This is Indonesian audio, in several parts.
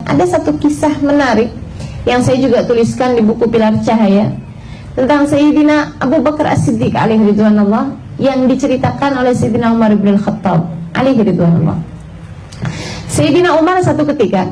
Ada satu kisah menarik yang saya juga tuliskan di buku Pilar Cahaya tentang Sayyidina Abu Bakar As-Siddiq alaihi ridwanullah, yang diceritakan oleh Sayyidina Umar bin Khattab alaihi ridwanullah. Sayyidina Umar satu ketika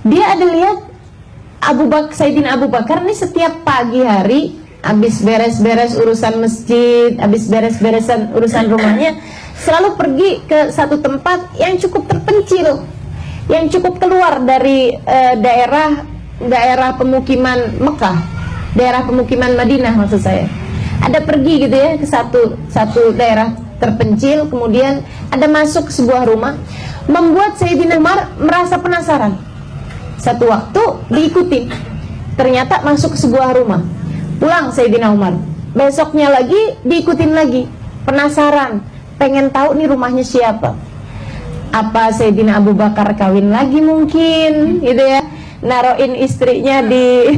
dia ada lihat Sayyidina Abu Bakar ini setiap pagi hari habis beres-beres urusan masjid, habis beres-beresan urusan rumahnya, selalu pergi ke satu tempat yang cukup terpencil, yang cukup keluar dari daerah pemukiman Mekah, daerah pemukiman Madinah maksud saya. Ada pergi gitu ya ke satu daerah terpencil, kemudian ada masuk ke sebuah rumah, membuat Sayyidina Umar merasa penasaran. Satu waktu diikuti, ternyata masuk ke sebuah rumah. Pulang Sayyidina Umar, besoknya lagi diikutin lagi, penasaran, pengen tahu nih rumahnya siapa. Apa Sayyidina Abu Bakar kawin lagi mungkin gitu ya, naroin istrinya di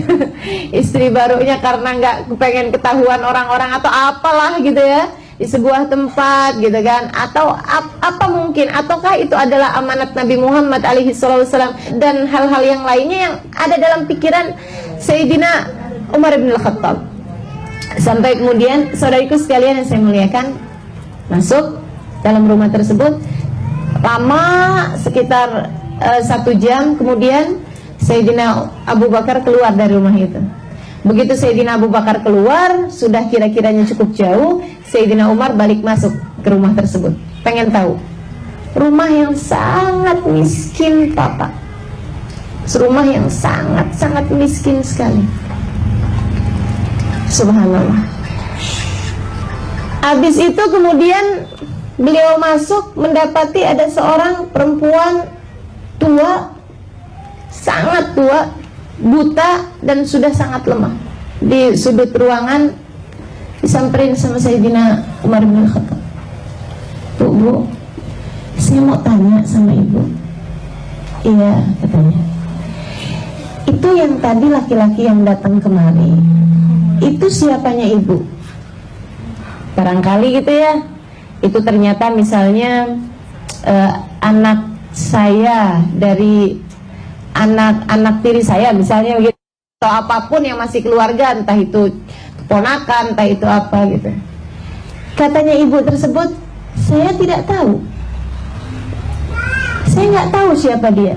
istri barunya karena nggak pengen ketahuan orang-orang, atau apalah gitu ya, di sebuah tempat gitu kan, atau apa mungkin, ataukah itu adalah amanat Nabi Muhammad alaihi wasallam, dan hal-hal yang lainnya yang ada dalam pikiran Sayyidina Umar bin Khattab. Sampai kemudian saudariku sekalian yang saya muliakan, masuk dalam rumah tersebut, lama sekitar 1 jam kemudian Sayyidina Abu Bakar keluar dari rumah itu. Begitu Sayyidina Abu Bakar keluar, sudah kira-kiranya cukup jauh, Sayyidina Umar balik masuk ke rumah tersebut, pengen tahu. Rumah yang sangat miskin, Papa. Rumah yang sangat miskin sekali. Subhanallah. Habis itu kemudian beliau masuk, mendapati ada seorang perempuan tua, sangat tua, buta, dan sudah sangat lemah. Di sudut ruangan disamperin sama Sayyidina Umar bin Khattab. Bu, saya mau tanya sama ibu. Iya, katanya. Itu yang tadi laki-laki yang datang kemari, itu siapanya ibu? Barangkali gitu ya, itu ternyata misalnya anak saya dari anak tiri saya misalnya gitu, atau apapun yang masih keluarga, entah itu keponakan, entah itu apa gitu. Katanya ibu tersebut, saya tidak tahu, saya nggak tahu siapa dia.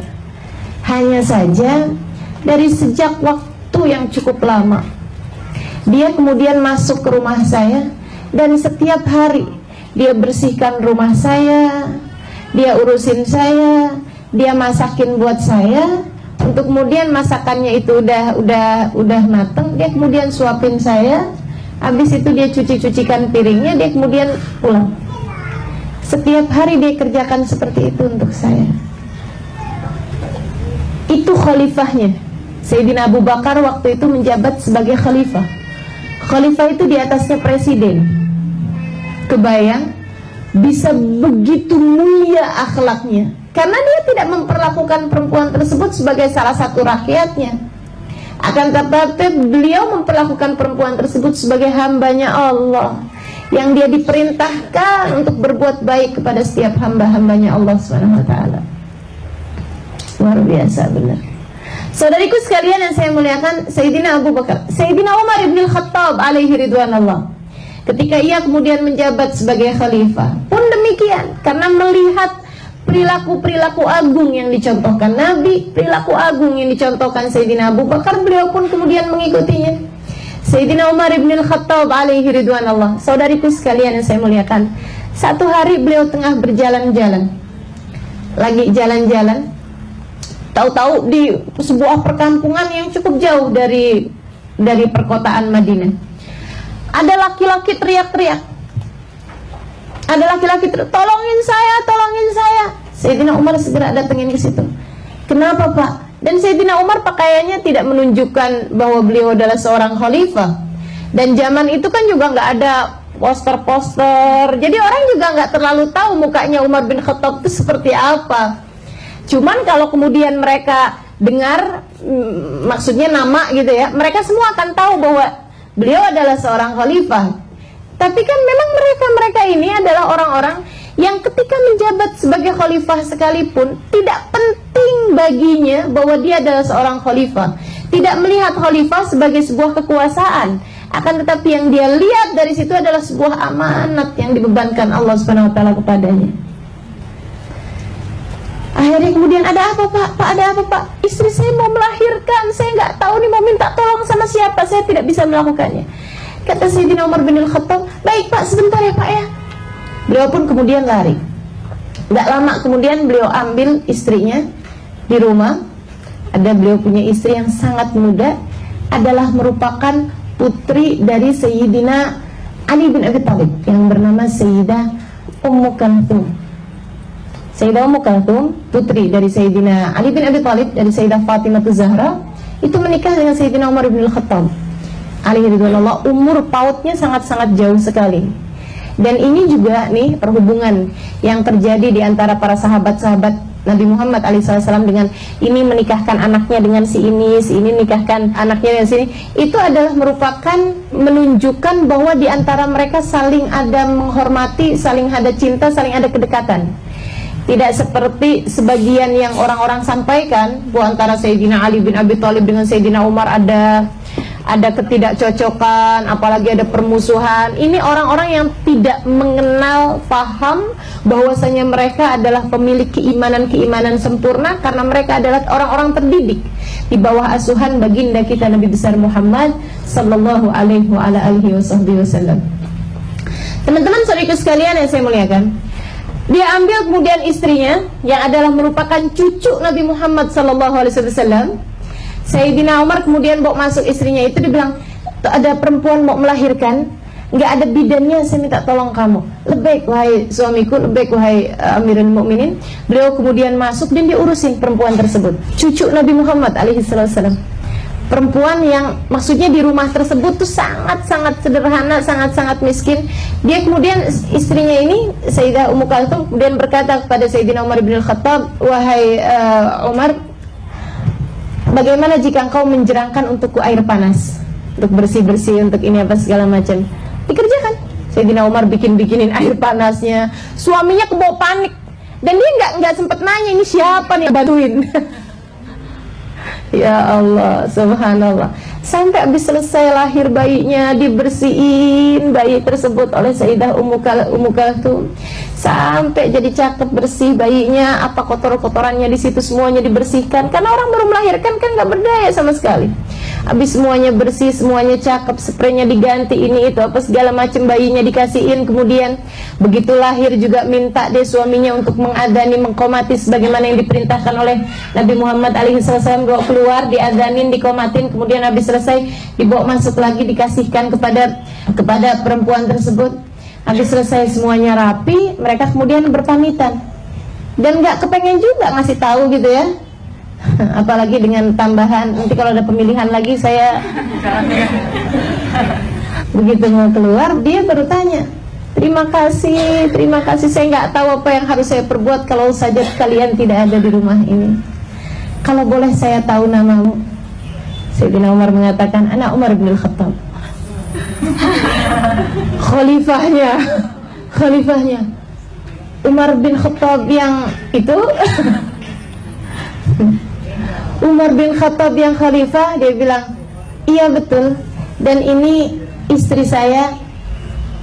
Hanya saja dari sejak waktu yang cukup lama dia kemudian masuk ke rumah saya, dan setiap hari dia bersihkan rumah saya, dia urusin saya, dia masakin buat saya. Untuk kemudian masakannya itu udah mateng, dia kemudian suapin saya. Habis itu dia cucikan piringnya, dia kemudian pulang. Setiap hari dia kerjakan seperti itu untuk saya. Itu khalifahnya. Sayyidina Abu Bakar waktu itu menjabat sebagai khalifah. Khalifah itu di atasnya presiden. Kebayang bisa begitu mulia akhlaknya, karena dia tidak memperlakukan perempuan tersebut sebagai salah satu rakyatnya. Akan tetapi beliau memperlakukan perempuan tersebut sebagai hambanya Allah, yang dia diperintahkan untuk berbuat baik kepada setiap hamba-hambanya Allah SWT. Luar biasa benar. Saudariku sekalian yang saya muliakan, Sayyidina Abu Bakar, Sayyidina Umar bin Khattab alaihi ridwanullah, ketika ia kemudian menjabat sebagai khalifah pun demikian, karena melihat perilaku-perilaku agung yang dicontohkan Nabi, perilaku agung yang dicontohkan Sayyidina Abu Bakar, beliau pun kemudian mengikutinya. Sayyidina Umar bin Khattab alaihi ridwanullah, saudariku sekalian yang saya muliakan, satu hari beliau tengah berjalan-jalan, lagi jalan-jalan, tahu-tahu di sebuah perkampungan yang cukup jauh dari perkotaan Madinah, ada laki-laki teriak-teriak. Ada laki-laki tolongin saya. Sayyidina Umar segera datengin ke situ. Kenapa, Pak? Dan Sayyidina Umar pakaiannya tidak menunjukkan bahwa beliau adalah seorang khalifah. Dan zaman itu kan juga nggak ada poster-poster, jadi orang juga nggak terlalu tahu mukanya Umar bin Khattab itu seperti apa. Cuman kalau kemudian mereka dengar, maksudnya nama gitu ya, mereka semua akan tahu bahwa beliau adalah seorang khalifah. Tapi kan memang mereka ini adalah orang-orang yang ketika menjabat sebagai khalifah sekalipun tidak penting baginya bahwa dia adalah seorang khalifah, tidak melihat khalifah sebagai sebuah kekuasaan, akan tetapi yang dia lihat dari situ adalah sebuah amanat yang dibebankan Allah Subhanahu wa taala kepadanya. Akhirnya kemudian, ada apa Pak? Pak, ada apa Pak? Istri saya mau melahirkan, saya nggak tahu nih mau minta tolong sama siapa, saya tidak bisa melakukannya. Kata Sayyidina Umar bin Al-Khattab, baik Pak, sebentar ya Pak ya. Beliau pun kemudian lari. Nggak lama kemudian beliau ambil istrinya di rumah. Ada beliau punya istri yang sangat muda, adalah merupakan putri dari Sayyidina Ali bin Abi Thalib yang bernama Sayyidah Ummu Kalthum. Sayyidah Ummu Kalthum, putri dari Sayyidina Ali bin Abi Thalib, dari Sayyidah Fatimah Zahra, itu menikah dengan Sayyidina Umar bin Al-Khattab alaihi ridwanullah. Umur pautnya sangat-sangat jauh sekali. Dan ini juga nih perhubungan yang terjadi di antara para sahabat-sahabat Nabi Muhammad SAW dengan ini menikahkan anaknya dengan si ini nikahkan anaknya dengan si ini. Itu adalah merupakan menunjukkan bahwa di antara mereka saling ada menghormati, saling ada cinta, saling ada kedekatan. Tidak seperti sebagian yang orang-orang sampaikan bahwa antara Sayyidina Ali bin Abi Thalib dengan Sayyidina Umar ada ketidakcocokan, apalagi ada permusuhan. Ini orang-orang yang tidak mengenal, paham bahwasanya mereka adalah pemilik keimanan sempurna, karena mereka adalah orang-orang terdidik di bawah asuhan baginda kita Nabi besar Muhammad sallallahu alaihi wasallam. Teman-teman saudaraku sekalian yang saya muliakan, dia ambil kemudian istrinya yang adalah merupakan cucu Nabi Muhammad sallallahu alaihi wasallam. Sayyidina Umar kemudian bawa masuk istrinya itu, dibilang ada perempuan mau melahirkan, nggak ada bidannya, saya minta tolong kamu. Lebaik wahai suamiku, lebaik wahai Amirul Mukminin. Beliau kemudian masuk dan diurusin perempuan tersebut, cucu Nabi Muhammad alaihi wasallam. Perempuan yang maksudnya di rumah tersebut tuh sangat-sangat sederhana, sangat-sangat miskin. Dia kemudian, istrinya ini Sayyidah Ummu Kalthum kemudian berkata kepada Sayyidina Umar bin Al-Khattab, wahai Umar, bagaimana jika engkau menjerangkan untukku air panas untuk bersih-bersih, untuk ini apa segala macam. Dikerjakan. Sayyidina Umar bikinin air panasnya. Suaminya kebawa panik dan dia nggak sempat nanya ini siapa nih bantuin. Ya Allah, subhanallah. Sampai habis selesai lahir bayinya, dibersihin bayi tersebut oleh Sayyidah Ummu Kalthum. Sampai jadi cakep, bersih bayinya, apa kotor-kotorannya di situ semuanya dibersihkan. Karena orang baru melahirkan kan nggak berdaya sama sekali. Habis semuanya bersih, semuanya cakep, spraynya diganti, ini itu apa segala macam, bayinya dikasihin. Kemudian begitu lahir juga minta deh suaminya untuk mengadani, mengkomati sebagaimana yang diperintahkan oleh Nabi Muhammad SAW. Bawa keluar, diadanin, dikomatin, kemudian habis selesai dibawa masuk lagi, dikasihkan kepada perempuan tersebut. Habis selesai semuanya rapi, mereka kemudian berpamitan. Dan nggak kepengen juga ngasih tahu gitu ya. Apalagi dengan tambahan, nanti kalau ada pemilihan lagi saya begitu mau keluar, dia baru tanya, terima kasih, saya nggak tahu apa yang harus saya perbuat kalau saja kalian tidak ada di rumah ini. Kalau boleh saya tahu namamu? Sayyidina Umar mengatakan, anak Umar bin Al-Khattab. Khalifahnya Umar bin Khattab yang itu. Umar bin Khattab yang khalifah. Dia bilang, iya betul, dan ini istri saya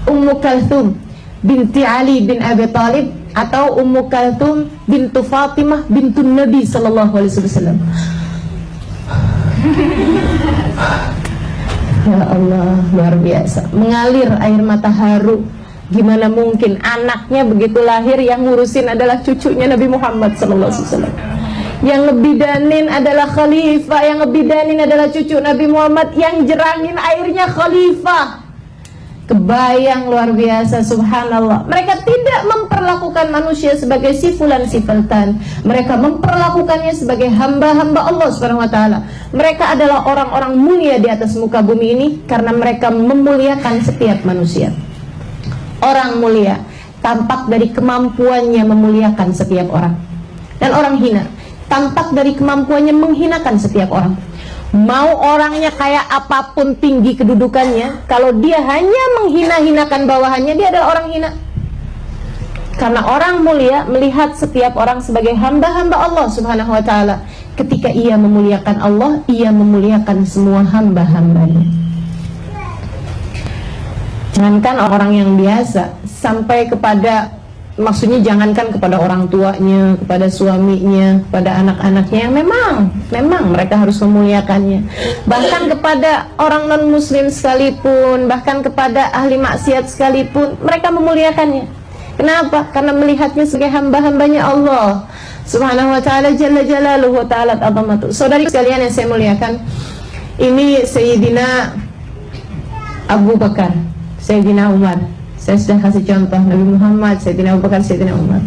Ummu Kalthum binti Ali bin Abi Thalib, atau Ummu Kalthum bintu Fatimah bintu Nabi sallallahu alaihi wasallam. Ya Allah, luar biasa, mengalir air mata haru. Gimana mungkin anaknya begitu lahir yang ngurusin adalah cucunya Nabi Muhammad sallallahu alaihi wasallam. Yang ngebidanin adalah khalifah, yang ngebidanin adalah cucu Nabi Muhammad, yang jerangin airnya khalifah. Kebayang, luar biasa, subhanallah. Mereka tidak memperlakukan manusia sebagai si fulan si sultan. Mereka memperlakukannya sebagai hamba-hamba Allah Subhanahu wa taala. Mereka adalah orang-orang mulia di atas muka bumi ini karena mereka memuliakan setiap manusia. Orang mulia tampak dari kemampuannya memuliakan setiap orang. Dan orang hina tampak dari kemampuannya menghinakan setiap orang. Mau orangnya kayak apapun tinggi kedudukannya, kalau dia hanya menghina-hinakan bawahannya, dia adalah orang hina. Karena orang mulia melihat setiap orang sebagai hamba-hamba Allah subhanahu wa ta'ala. Ketika ia memuliakan Allah, ia memuliakan semua hamba-hambanya. Jangankan orang yang biasa, sampai kepada, maksudnya jangankan kepada orang tuanya, kepada suaminya, kepada anak-anaknya yang memang mereka harus memuliakannya. Bahkan kepada orang non-muslim sekalipun, bahkan kepada ahli maksiat sekalipun, mereka memuliakannya. Kenapa? Karena melihatnya sebagai hamba-hambanya Allah subhanahu wa ta'ala, jalla jalaluhu wa ta'ala azamatu. Saudari sekalian yang saya muliakan, ini Sayyidina Abu Bakar, Sayyidina Umar. Saya sudah kasih contoh Nabi Muhammad, Sayyidina Abu Bakar, Sayyidina Umar.